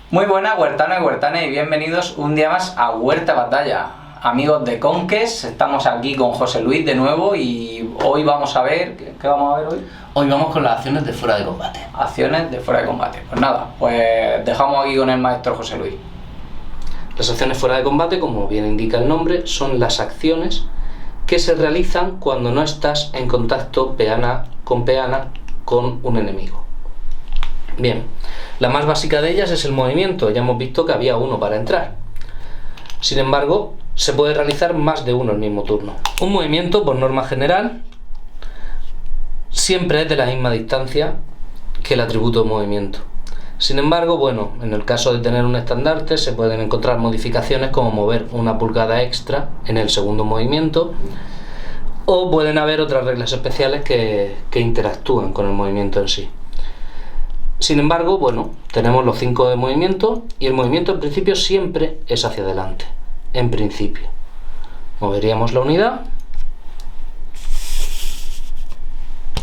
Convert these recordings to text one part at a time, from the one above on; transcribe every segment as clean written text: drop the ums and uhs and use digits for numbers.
Muy buenas huertanos y huertanes y bienvenidos un día más a Huerta Batalla. Amigos de Conques, estamos aquí con José Luis de nuevo y hoy vamos a ver... ¿Qué vamos a ver hoy? Hoy vamos con las acciones de fuera de combate. Acciones de fuera de combate. Pues nada, pues dejamos aquí con el maestro José Luis. Las acciones fuera de combate, como bien indica el nombre, son las acciones que se realizan cuando no estás en contacto peana con un enemigo. Bien, la más básica de ellas es el movimiento. Ya hemos visto que había uno para entrar. Sin embargo, se puede realizar más de uno al mismo turno. Un movimiento, por norma general, siempre es de la misma distancia que el atributo de movimiento. Sin embargo, bueno, en el caso de tener un estandarte se pueden encontrar modificaciones como mover una pulgada extra en el segundo movimiento, o pueden haber otras reglas especiales que interactúan con el movimiento en sí. Sin embargo, bueno, tenemos los 5 de movimiento y el movimiento en principio siempre es hacia adelante. En principio. Moveríamos la unidad.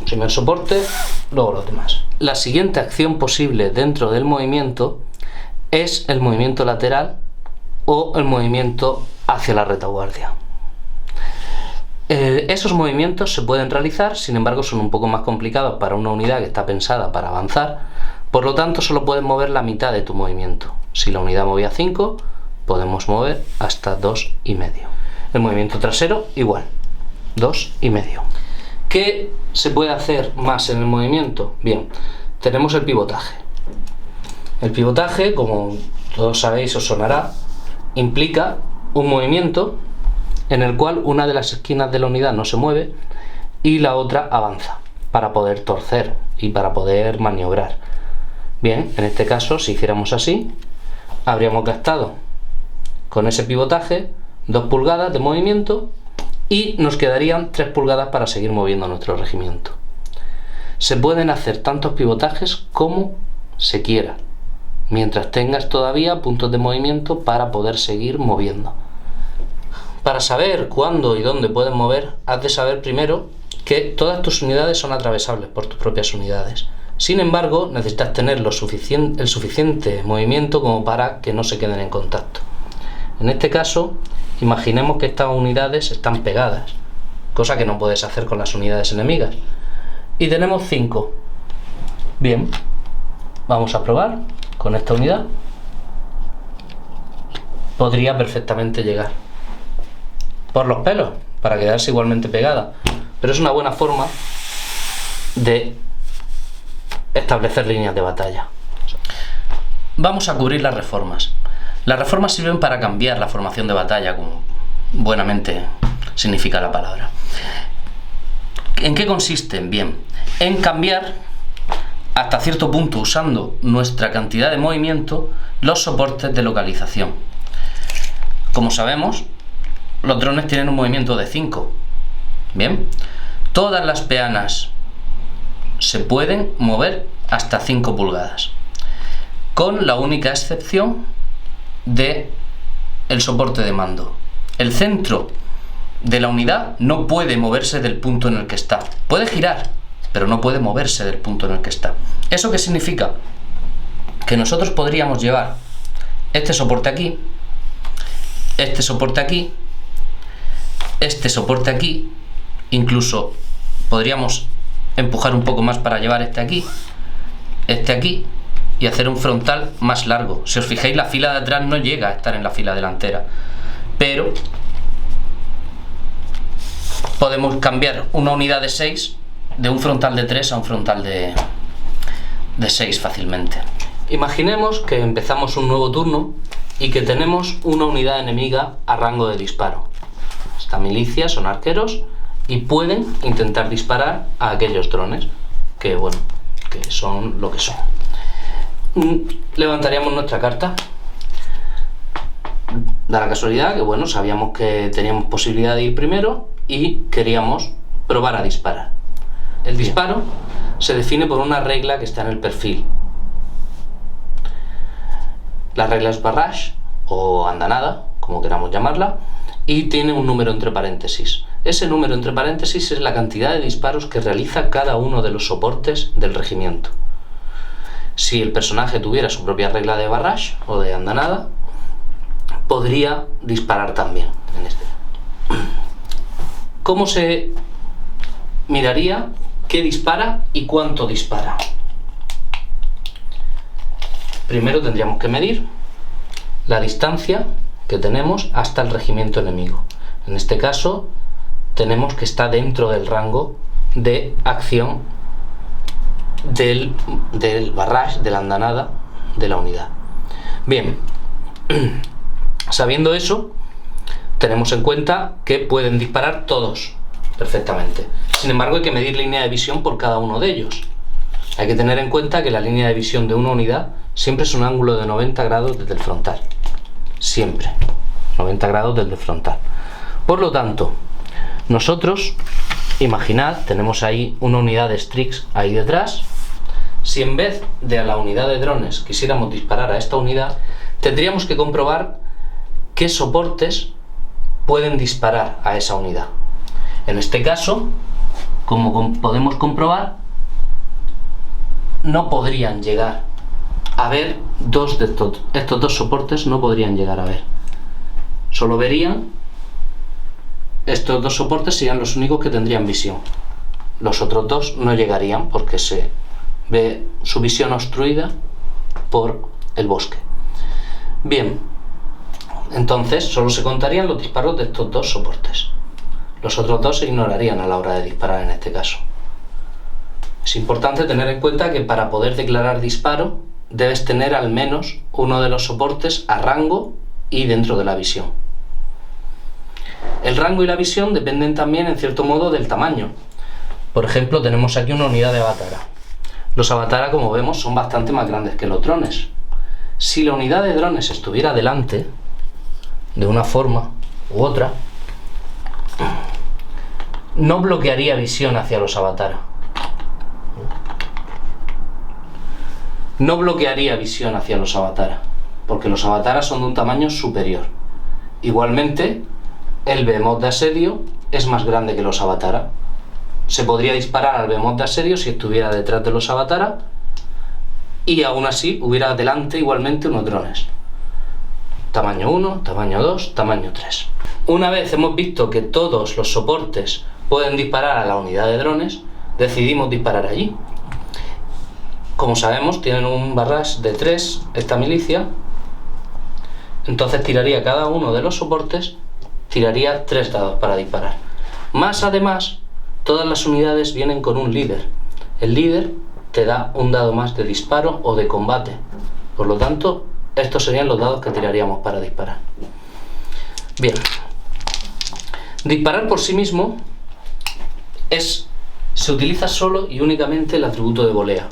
Primer soporte, luego los demás. La siguiente acción posible dentro del movimiento es el movimiento lateral o el movimiento hacia la retaguardia. Esos movimientos se pueden realizar, sin embargo son un poco más complicados para una unidad que está pensada para avanzar, por lo tanto solo puedes mover la mitad de tu movimiento. Si la unidad movía 5, podemos mover hasta 2,5. El movimiento trasero igual, 2,5. ¿Qué se puede hacer más en el movimiento? Bien, tenemos el pivotaje. El pivotaje, como todos sabéis, os sonará, implica un movimiento en el cual una de las esquinas de la unidad no se mueve y la otra avanza para poder torcer y para poder maniobrar. Bien, en este caso, si hiciéramos así, habríamos gastado con ese pivotaje 2 pulgadas de movimiento y nos quedarían 3 pulgadas para seguir moviendo nuestro regimiento. Se pueden hacer tantos pivotajes como se quiera, mientras tengas todavía puntos de movimiento para poder seguir moviendo. Para saber cuándo y dónde puedes mover, has de saber primero que todas tus unidades son atravesables por tus propias unidades. Sin embargo, necesitas tener el suficiente movimiento como para que no se queden en contacto. En este caso, imaginemos que estas unidades están pegadas, cosa que no puedes hacer con las unidades enemigas. Y tenemos 5. Bien, vamos a probar con esta unidad. Podría perfectamente llegar por los pelos, para quedarse igualmente pegada. Pero es una buena forma de establecer líneas de batalla. Vamos a cubrir las reformas. Las reformas sirven para cambiar la formación de batalla, como buenamente significa la palabra. ¿En qué consisten? Bien, en cambiar hasta cierto punto, usando nuestra cantidad de movimiento, los soportes de localización. Como sabemos, los drones tienen un movimiento de 5. Bien, todas las peanas se pueden mover hasta 5 pulgadas, con la única excepción de el soporte de mando. El centro de la unidad no puede moverse del punto en el que está. Puede girar, pero no puede moverse del punto en el que está. ¿Eso qué significa? Que nosotros podríamos llevar este soporte aquí, este soporte aquí, este soporte aquí, incluso podríamos empujar un poco más para llevar este aquí y hacer un frontal más largo. Si os fijáis, la fila de atrás no llega a estar en la fila delantera, pero podemos cambiar una unidad de 6 de un frontal de 3 a un frontal de 6 fácilmente. Imaginemos que empezamos un nuevo turno y que tenemos una unidad enemiga a rango de disparo. Esta milicia son arqueros y pueden intentar disparar a aquellos drones que, bueno, que son lo que son. Levantaríamos nuestra carta. Da la casualidad que, bueno, sabíamos que teníamos posibilidad de ir primero y queríamos probar a disparar. El disparo se define por una regla que está en el perfil. La regla es barrage o andanada, como queramos llamarla, y tiene un número entre paréntesis. Ese número entre paréntesis es la cantidad de disparos que realiza cada uno de los soportes del regimiento. si el personaje tuviera su propia regla de barrage o de andanada, podría disparar también en este. ¿Cómo se miraría qué dispara y cuánto dispara? Primero tendríamos que medir la distancia que tenemos hasta el regimiento enemigo. En este caso tenemos que está dentro del rango de acción del barrage, de la andanada de la unidad. Bien, sabiendo eso, tenemos en cuenta que pueden disparar todos perfectamente. Sin embargo, hay que medir línea de visión por cada uno de ellos. Hay que tener en cuenta que la línea de visión de una unidad siempre es un ángulo de 90 grados desde el frontal. Siempre 90 grados desde el frontal. Por lo tanto, nosotros, imaginad, tenemos ahí una unidad de Strix ahí detrás. Si en vez de a la unidad de drones quisiéramos disparar a esta unidad, tendríamos que comprobar qué soportes pueden disparar a esa unidad. En este caso, como podemos comprobar, no podrían llegar a ver estos dos soportes, no podrían llegar a ver. Solo verían estos dos soportes, serían los únicos que tendrían visión. Los otros dos no llegarían porque se ve su visión obstruida por el bosque. Bien, entonces solo se contarían los disparos de estos dos soportes. Los otros dos se ignorarían a la hora de disparar en este caso. Es importante tener en cuenta que para poder declarar disparo debes tener al menos uno de los soportes a rango y dentro de la visión. El rango y la visión dependen también en cierto modo del tamaño. Por ejemplo, tenemos aquí una unidad de Avatara. Los Avatara, como vemos, son bastante más grandes que los drones. Si la unidad de drones estuviera delante, de una forma u otra, no bloquearía visión hacia los Avatara. No bloquearía visión hacia los Avatara, porque los Avatara son de un tamaño superior. Igualmente, el Behemoth de asedio es más grande que los Avatara. Se podría disparar al Behemoth de asedio si estuviera detrás de los Avatara y aún así hubiera delante igualmente unos drones. Tamaño 1, tamaño 2, tamaño 3. Una vez hemos visto que todos los soportes pueden disparar a la unidad de drones, decidimos disparar allí. Como sabemos, tienen un barrage de 3 esta milicia, entonces tiraría cada uno de los soportes, tiraría 3 dados para disparar. Más además, todas las unidades vienen con un líder. El líder te da un dado más de disparo o de combate. Por lo tanto, estos serían los dados que tiraríamos para disparar. Bien. Disparar por sí mismo se utiliza solo y únicamente el atributo de volea.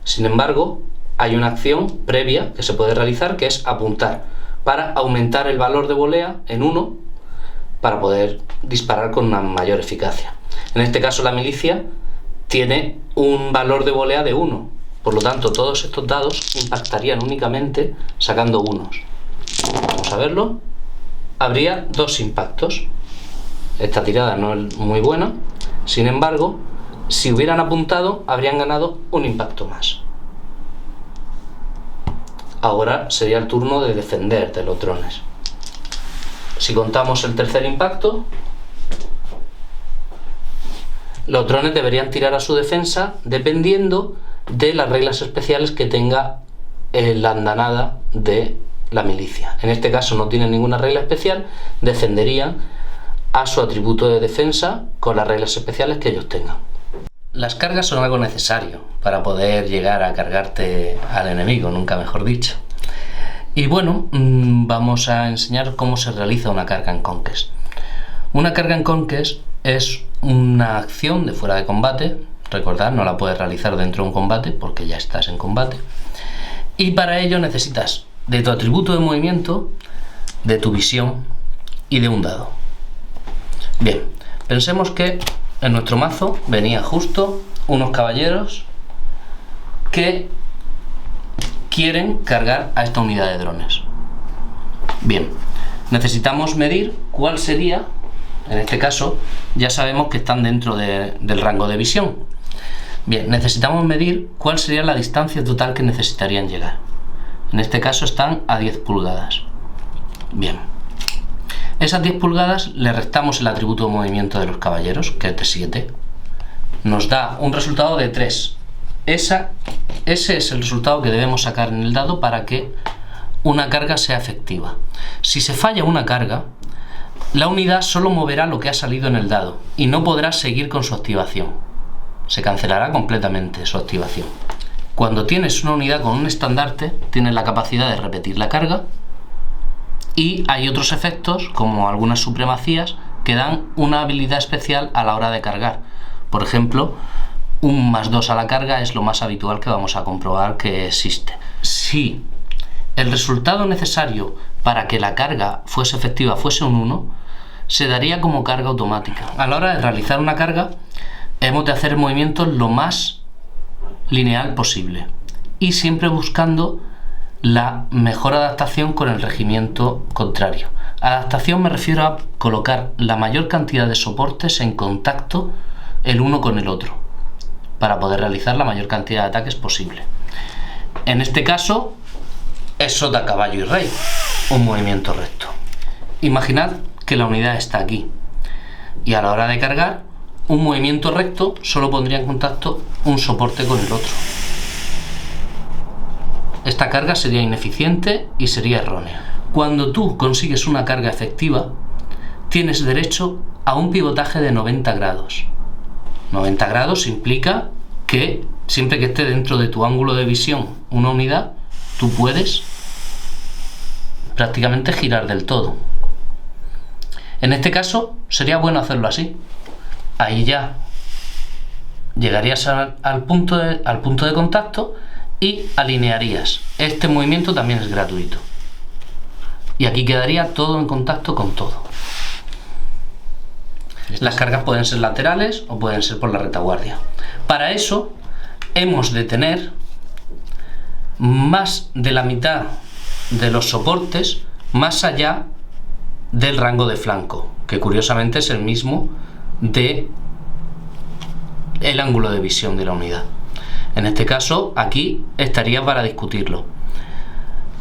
Sin embargo, hay una acción previa que se puede realizar, que es apuntar, para aumentar el valor de volea en 1 para poder disparar con una mayor eficacia. En este caso la milicia tiene un valor de volea de 1, por lo tanto todos estos dados impactarían únicamente sacando unos. Vamos a verlo. Habría 2 impactos. Esta tirada no es muy buena, sin embargo, si hubieran apuntado habrían ganado un impacto más. Ahora sería el turno de defender de los drones. Si contamos el tercer impacto, los drones deberían tirar a su defensa dependiendo de las reglas especiales que tenga la andanada de la milicia. En este caso no tienen ninguna regla especial, defenderían a su atributo de defensa con las reglas especiales que ellos tengan. Las cargas son algo necesario para poder llegar a cargarte al enemigo, nunca mejor dicho. Y bueno, vamos a enseñar cómo se realiza una carga en Conquest. Una carga en Conquest es una acción de fuera de combate. Recordad, no la puedes realizar dentro de un combate porque ya estás en combate. Y para ello necesitas de tu atributo de movimiento, de tu visión y de un dado. Bien, pensemos que en nuestro mazo venía justo unos caballeros que quieren cargar a esta unidad de drones. Bien, necesitamos medir cuál sería, en este caso ya sabemos que están dentro del rango de visión. Bien, necesitamos medir cuál sería la distancia total que necesitarían llegar. En este caso están a 10 pulgadas. Bien. Esas 10 pulgadas le restamos el atributo de movimiento de los caballeros, que es de 7. Nos da un resultado de 3. Ese es el resultado que debemos sacar en el dado para que una carga sea efectiva. Si se falla una carga, la unidad solo moverá lo que ha salido en el dado y no podrá seguir con su activación. Se cancelará completamente su activación. Cuando tienes una unidad con un estandarte, tienes la capacidad de repetir la carga, y hay otros efectos, como algunas supremacías, que dan una habilidad especial a la hora de cargar. Por ejemplo, un +2 a la carga es lo más habitual que vamos a comprobar que existe. Si el resultado necesario para que la carga fuese efectiva fuese un 1, se daría como carga automática. A la hora de realizar una carga, hemos de hacer el movimiento lo más lineal posible y siempre buscando la mejor adaptación con el regimiento contrario. Adaptación me refiero a colocar la mayor cantidad de soportes en contacto el uno con el otro para poder realizar la mayor cantidad de ataques posible. En este caso es sota, caballo y rey, un movimiento recto. Imaginad que la unidad está aquí y a la hora de cargar, un movimiento recto solo pondría en contacto un soporte con el otro. Esta carga sería ineficiente y sería errónea. Cuando tú consigues una carga efectiva, tienes derecho a un pivotaje de 90 grados. 90 grados implica que siempre que esté dentro de tu ángulo de visión una unidad, tú puedes prácticamente girar del todo. En este caso sería bueno hacerlo así. Ahí ya llegarías al punto de contacto y alinearías. Este movimiento también es gratuito. Y aquí quedaría todo en contacto con todo. Las cargas pueden ser laterales o pueden ser por la retaguardia. Para eso hemos de tener más de la mitad de los soportes más allá del rango de flanco, que curiosamente es el mismo de el ángulo de visión de la unidad. En este caso, aquí estaría para discutirlo.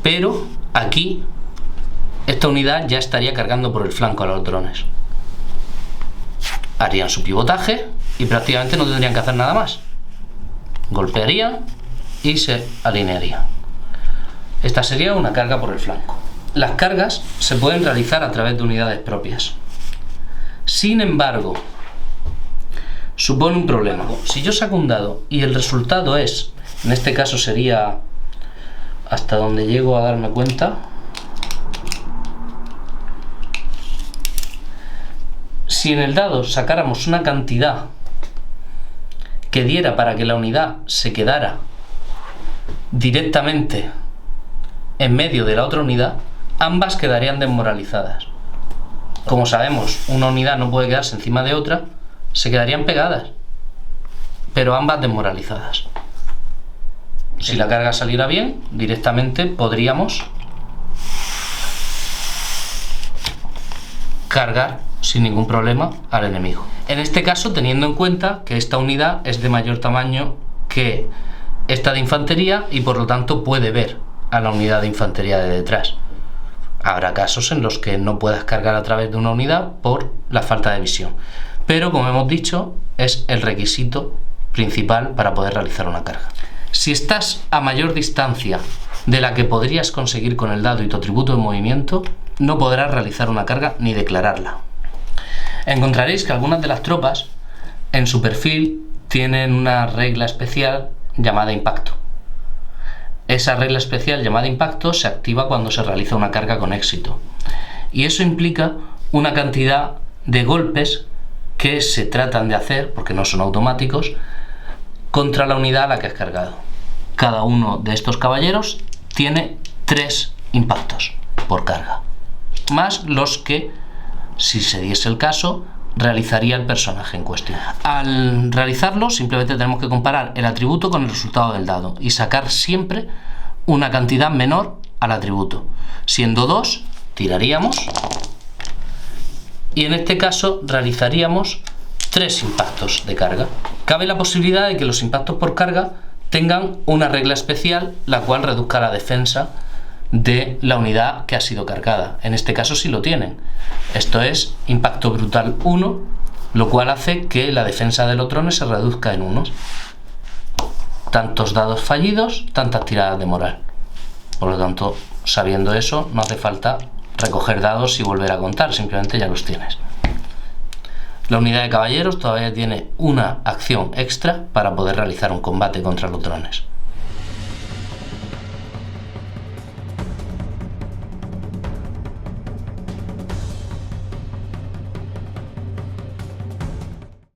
Pero aquí, esta unidad ya estaría cargando por el flanco a los drones. Harían su pivotaje y prácticamente no tendrían que hacer nada más. Golpearían y se alinearían. Esta sería una carga por el flanco. Las cargas se pueden realizar a través de unidades propias. Sin embargo, supone un problema. Si yo saco un dado y el resultado es, en este caso sería hasta donde llego a darme cuenta, si en el dado sacáramos una cantidad que diera para que la unidad se quedara directamente en medio de la otra unidad, ambas quedarían desmoralizadas. Como sabemos, una unidad no puede quedarse encima de otra, se quedarían pegadas, pero ambas desmoralizadas. Si la carga saliera bien, directamente podríamos cargar sin ningún problema al enemigo. En este caso, teniendo en cuenta que esta unidad es de mayor tamaño que esta de infantería y por lo tanto puede ver a la unidad de infantería de detrás. Habrá casos en los que no puedas cargar a través de una unidad por la falta de visión, pero como hemos dicho, es el requisito principal para poder realizar una carga. Si estás a mayor distancia de la que podrías conseguir con el dado y tu atributo de movimiento, no podrás realizar una carga ni declararla. Encontraréis que algunas de las tropas en su perfil tienen una regla especial llamada impacto. Esa regla especial llamada impacto se activa cuando se realiza una carga con éxito. Y eso implica una cantidad de golpes que se tratan de hacer, porque no son automáticos, contra la unidad a la que has cargado. Cada uno de estos caballeros tiene 3 impactos por carga, más los que, si se diese el caso, realizaría el personaje en cuestión. Al realizarlo, simplemente tenemos que comparar el atributo con el resultado del dado y sacar siempre una cantidad menor al atributo. Siendo 2, tiraríamos y en este caso realizaríamos 3 impactos de carga. Cabe la posibilidad de que los impactos por carga tengan una regla especial, la cual reduzca la defensa de la unidad que ha sido cargada. En este caso sí lo tienen. Esto es impacto brutal 1, lo cual hace que la defensa de los drones se reduzca en 1. Tantos dados fallidos, tantas tiradas de moral. Por lo tanto, sabiendo eso, no hace falta recoger dados y volver a contar, simplemente ya los tienes. La unidad de caballeros todavía tiene una acción extra para poder realizar un combate contra los drones.